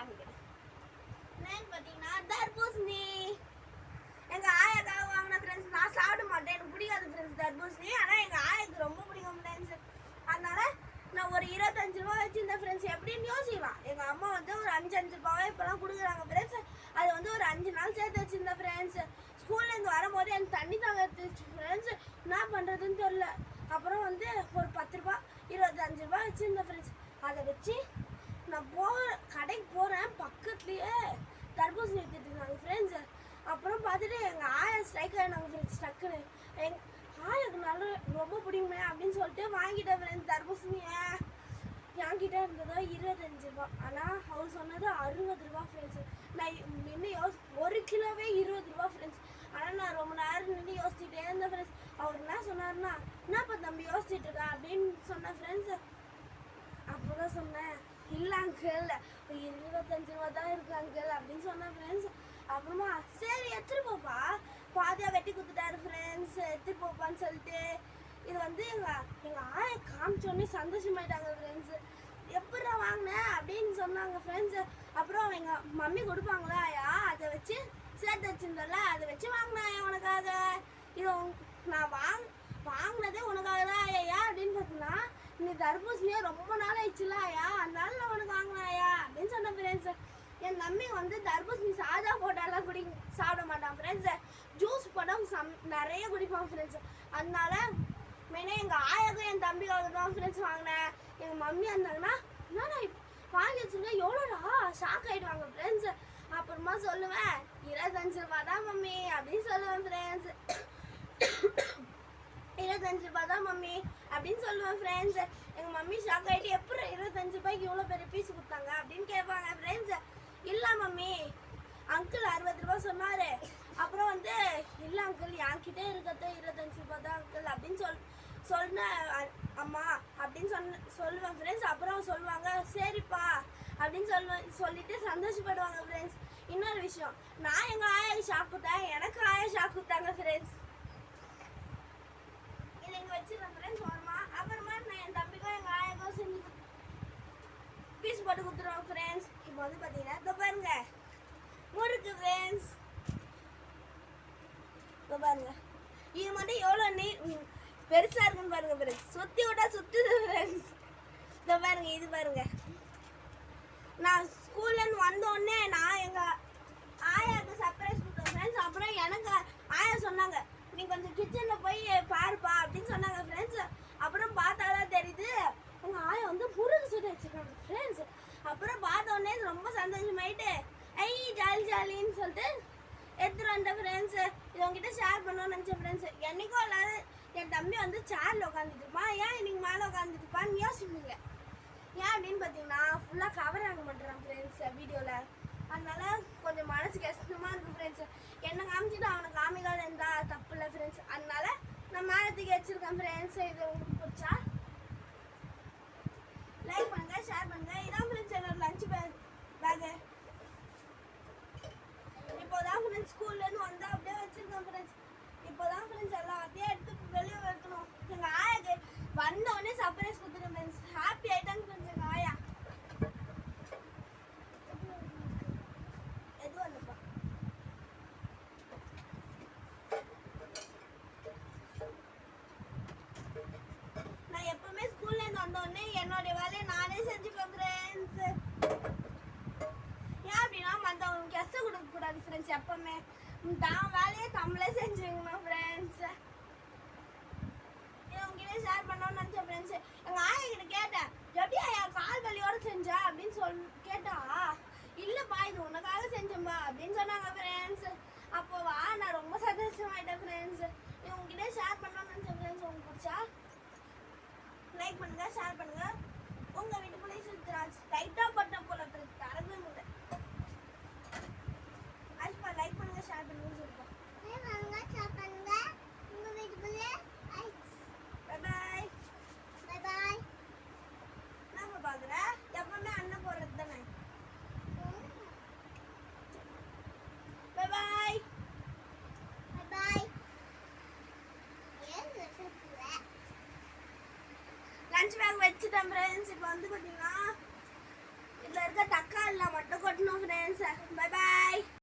காமிக்கிறேன். என்னன்னு பார்த்தீங்கன்னா தர்பூசணி எங்க ஆயாக்காக வாங்கின ஃப்ரெண்ட்ஸ். நான் சாப்பிட மாட்டேன், எனக்கு பிடிக்காது ஃப்ரெண்ட்ஸ் தர்பூசணி. ஆனால் எங்கள் ஆயாக்கு ரொம்ப பிடிக்கும் ஃப்ரெண்ட்ஸ். அதனால நான் ஒரு 25 ரூபா வச்சுருந்தேன் ஃப்ரெண்ட்ஸ். எப்படின்னு யோசிக்கலாம். எங்கள் அம்மா வந்து ஒரு 5 ரூபாவே இப்போலாம் கொடுக்குறாங்க ஃப்ரெண்ட்ஸ். அது வந்து ஒரு 5 நாள் சேர்த்து வச்சுருந்தேன் ஃப்ரெண்ட்ஸ். ஸ்கூல்லேருந்து வரும்போது எனக்கு தண்ணி தாங்க எடுத்துச்சு ஃப்ரெண்ட்ஸ். என்ன பண்ணுறதுன்னு தெரில. அப்புறம் வந்து ஒரு 10 ரூபா 25 ரூபா வச்சுருந்தேன் ஃப்ரெண்ட்ஸ். அதை வச்சு நான் கடைக்கு போகிறேன். பக்கத்துலேயே தர்பூசணி எடுத்துட்டு இருந்தாங்க ஃப்ரெண்ட்ஸ். அப்புறம் பார்த்துட்டு எங்கள் ஆயா ஸ்ட்ரைக் ஆகினாங்க ஃப்ரெண்ட்ஸ். டக்குன்னு எங்கள் ஆயாக்கு நல்லா ரொம்ப பிடிக்குமே அப்படின்னு சொல்லிட்டு வாங்கிட்டேன் ஃப்ரெண்ட்ஸ் தர்பூசணியை. என்கிட்ட இருந்ததோ 25 ரூபா. ஆனால் அவர் சொன்னது 60 ரூபா ஃப்ரெண்ட்ஸ். நான் இன்னும் 1 கிலோவே 20 ரூபா ஃப்ரெண்ட்ஸ். ஆனால் நான் ரொம்ப நேரம் நின்று யோசிச்சுட்டே இருந்தேன் ஃப்ரெண்ட்ஸ். அவர் என்ன சொன்னார்னா, என்னப்பா தம்பி யோசிச்சுட்டு இருக்கேன் அப்படின்னு சொன்னேன் ஃப்ரெண்ட்ஸ். அப்போ தான் சொன்னேன், இல்லை அங்கிள் 25 ரூபா தான் இருக்கு அங்கிள் அப்படின்னு சொன்னேன் ஃப்ரெண்ட்ஸ். அப்புறமா சரி எடுத்துட்டு போப்பா, பாதியாக வெட்டி கொடுத்துட்டாரு ஃப்ரெண்ட்ஸ், எடுத்துட்டு போப்பான்னு சொல்லிட்டு. இது வந்து எங்கள் ஆயை காமிச்சோடனே சந்தோஷமாயிட்டாங்க ஃப்ரெண்ட்ஸ். எப்படா வாங்கினேன் அப்படின்னு சொன்னாங்க ஃப்ரெண்ட்ஸ். அப்புறம் எங்கள் மம்மி கொடுப்பாங்களா ஆயா, அதை வச்சு சேர்த்து வச்சுருந்தோம்ல, அதை வச்சு வாங்கினேன் உனக்காக. இது நான் வாங்கினதே உனக்காக தான் ஆயா. அப்படின்னு பார்த்தீங்கன்னா நீ தர்பூசணியே ரொம்ப நாள் ஆயிடுச்சுல ஆயா, அதனால நான் உனக்கு வாங்கினேன் ஆயா அப்படின்னு சொன்னேன் ஃப்ரெண்ட்ஸ். என் தம்பி வந்து தர்பூசணி சாதா போட்டாலாம் சாப்பிட மாட்டான் ஃப்ரெண்ட்ஸ். ஜூஸ் போட்டால் நிறைய குடிப்பான் ஃப்ரெண்ட்ஸ். அதனால மெயினாக எங்கள் ஆயாக்கும் என் தம்பிக்காக தான் ஃப்ரெண்ட்ஸ் வாங்கினேன். எங்கள் மம்மி இருந்தாங்கன்னா என்னடா வாங்கி வச்சுருங்க எவ்வளோடா ஷாக் ஆகிடுவாங்க ஃப்ரெண்ட்ஸ். அப்புறமா சொல்லுவேன் 25 ரூபா தான் மம்மி அப்படின்னு சொல்லுவேன் ஃப்ரெண்ட்ஸ். 25 ரூபா தான் மம்மி அப்படின்னு சொல்லுவேன் ஃப்ரெண்ட்ஸ். எங்கள் மம்மி ஷாக் ஆகிட்டு எப்படி 25 ரூபாய்க்கு இவ்வளோ பெரிய பீஸ் கொடுத்தாங்க அப்படின்னு கேட்பாங்க ஃப்ரெண்ட்ஸ். இல்லை மம்மி அங்கிள் 60 ரூபா சொன்னார். அப்புறம் வந்து இல்லை அங்கிள் என்கிட்ட இருக்கிறத 25 ரூபா தான் அங்கிள் அப்படின்னு சொன்ன அம்மா அப்படின்னு சொல்லுவேன் ஃப்ரெண்ட்ஸ். அப்புறம் சொல்லுவாங்க சரிப்பா அப்படின்னு சொல்லிட்டு சந்தோஷப்படுவாங்க ஃப்ரெண்ட்ஸ். இன்னொரு விஷயம், நான் எங்கள் ஆயாக்கு ஷாக் கொடுத்தேன், எனக்கு ஆயா ஷாக் கொடுத்தாங்க ஃப்ரெண்ட்ஸ். இதை இங்கே வச்சிருக்கேன் ஃப்ரெண்ட்ஸ் ஓரமா. அப்புறமா நான் என் தம்பிக்கும் எங்கள் ஆயாக்கும் செஞ்சு பீஸ் போட்டு கொடுத்துருவாங்க ஃப்ரெண்ட்ஸ். இப்போ வந்து பார்த்தீங்கன்னா இதோ பாருங்க முறுக்கு ஃப்ரெண்ட்ஸ். இதோ பாருங்க, இது மட்டும் எவ்வளோ பெருசாக இருக்குன்னு பாருங்க ஃப்ரெண்ட்ஸ். சுற்றி விட்டா சுற்றுது ஃப்ரெண்ட்ஸ். இதோ பாருங்க, இது பாருங்க. நான் ஸ்கூல்லேருந்து வந்தோடனே நான் எங்கள் ஆயாவுக்கு சர்ப்ரைஸ் கொடுத்தேன் ஃப்ரெண்ட்ஸ். அப்புறம் எனக்கு ஆயா சொன்னாங்க, நீ கொஞ்சம் கிச்சனில் போய் பாருப்பா அப்படின்னு சொன்னாங்க ஃப்ரெண்ட்ஸ். அப்புறம் பார்த்தாதான் தெரியுது எங்கள் ஆயா வந்து முறுக்கு சுட்டு வச்சுருக்காங்க ஃப்ரெண்ட்ஸ். அப்புறம் பார்த்தோடனே ரொம்ப சந்தோஷமாயிட்டு ஐ ஜாலின்னு சொல்லிட்டு எடுத்துகிட்டு வந்தேன் ஃப்ரெண்ட்ஸ். இது உங்ககிட்ட ஷேர் பண்ணணும்னு நினச்சேன் ஃப்ரெண்ட்ஸ். என்றைக்கும் இல்லாத என் தம்பி வந்து சேரில் உட்காந்துட்டு இருப்பான், ஏன் இன்னைக்கு மேலே உட்காந்துட்டு இருப்பான்னு யோசிப்பீங்க. ஏன் அப்படின்னு பார்த்தீங்கன்னா ஃபுல்லாக கவர் ஆக மாட்டேறான் ஃப்ரெண்ட்ஸ் வீடியோவில். அதனால கொஞ்சம் மனசு கஷ்டமாக இருக்குது ஃப்ரெண்ட்ஸ். என்ன காமிச்சிட்டு அவனை காமிக்காத இருந்தால் தப்பு இல்லை ஃப்ரெண்ட்ஸ். அதனால நான் மேலே தூக்கி வச்சுருக்கேன் ஃப்ரெண்ட்ஸ். இது உங்களுக்கு பிடிச்சா லைக் பண்ணுங்கள், ஷேர் பண்ணுங்கள். இதான் ஃப்ரெண்ட்ஸ் என்னோட லஞ்ச் பேகு. இப்போதான் ஃப்ரெண்ட்ஸ் ஸ்கூல்லேருந்து வந்தால் அப்படியே வச்சுருக்கேன் ஃப்ரெண்ட்ஸ். இப்போதான் ஃப்ரெண்ட்ஸ் எல்லாத்தையும் எடுத்து வெளியே வைக்கணும். எங்கள் ஆயாக்கு வந்தோடனே சர்ப்ரைஸ் கொடுத்துருக்கேன் ஃப்ரெண்ட்ஸ். ஹாப்பி ஆகிட்டாங்க ஃப்ரெண்ட்ஸ் எங்கள் ஆயா. எதுவும் இல்லைப்பா. நான் எப்பவுமே ஸ்கூல்லேருந்து வந்தோடனே என்னுடைய வேலையை நானே செஞ்சுப்பேன் ஃப்ரெண்ட்ஸ். ஏன் அப்படின்னா மற்றவங்களுக்கு கஷ்டம் கொடுக்கக்கூடாது ஃப்ரெண்ட்ஸ். எப்பவுமே தான் வேலையை நம்மளே செஞ்சுக்கணும் ஃப்ரெண்ட்ஸ். இதை உங்ககிட்ட ஷேர் பண்ணணும்னு நினச்சேன் ஃப்ரெண்ட்ஸ். எங்கள் ஆயா கிட்ட கேட்டேன், எப்படி ஆயா கால் வலியோடு செஞ்சா அப்படின்னு கேட்டா, இல்லைப்பா இது உனக்காக செஞ்சேன்பா அப்படின்னு சொன்னாங்க ஃப்ரெண்ட்ஸ். அப்போவா நான் ரொம்ப சந்தோஷமாயிட்டேன் ஃப்ரெண்ட்ஸ். இது உங்ககிட்ட ஷேர் பண்ணணும்னு நினச்சேன் ஃப்ரெண்ட்ஸ். உங்களுக்கு பிடிச்சா லைக் பண்ணுங்க, ஷேர் பண்ணுங்க. உங்கள் வீட்டு பிள்ளை சுத்துறாச்சு லைட்டாக பட்ட போல ஃப்ரெண்ட்ஸ், தரவே முடியல. அதுப்பா லைக் பண்ணுங்க, ஷேர் பண்ணுங்கன்னு சொல்லிப்போம். உங்கள் வீட்டு பிள்ளை பாய். நம்ம பார்க்குறேன் எப்பவுமே அண்ணன் போடுறது தானே. பாய். லஞ்ச் பேக் வச்சுட்டேன் ஃப்ரெண்ட்ஸ். இப்போ வந்து பார்த்தீங்கன்னா இதில் இருக்க தக்காளிலாம் மட்டும் கொட்டி பை பாய்.